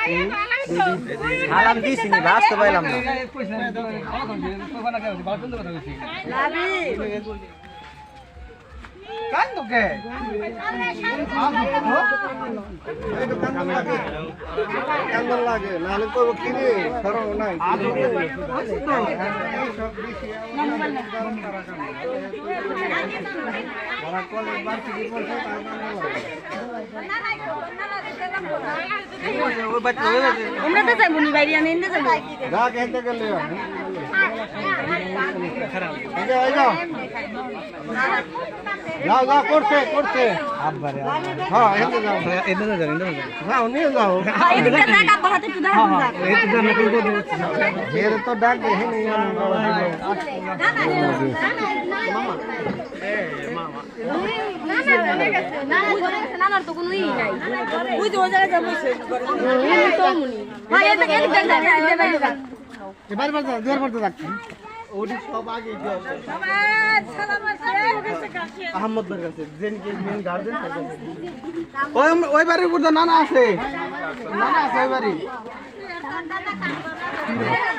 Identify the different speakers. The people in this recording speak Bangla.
Speaker 1: সালাম দিছি নি বাস তো পাইলাম না কান তো কে কান্দন লাগে নাহলে করব কি রে সরো নাই বড় কলে বাড়তি কি বলছো
Speaker 2: আমরা তো যাইব নি বাইরে আমি এনে যাইব
Speaker 1: যা কেনতে গেলে যাও যাও করছে করছে আব্বারে হ্যাঁ এনে যাও যাও নিয়ে যাও
Speaker 2: এদিকে দেখ আব্বা হাতে একটু দাও
Speaker 1: এই তো না কিন্তু এর তো ডাক দে হে নেই
Speaker 2: নানার তো কোনো ই নাই ওই যে ওই জায়গায় যাবো তো মুনি ভাই এটা কেন দেখ
Speaker 1: এবার বাদ দেওয়ার পর তো রাখছি ওডি সব আগে দিও আহমদ ভাইয়ের কাছে জেনকে মেন গার্ডেন ওই বাড়ির উপর তো নানা আছে ওই বাড়ি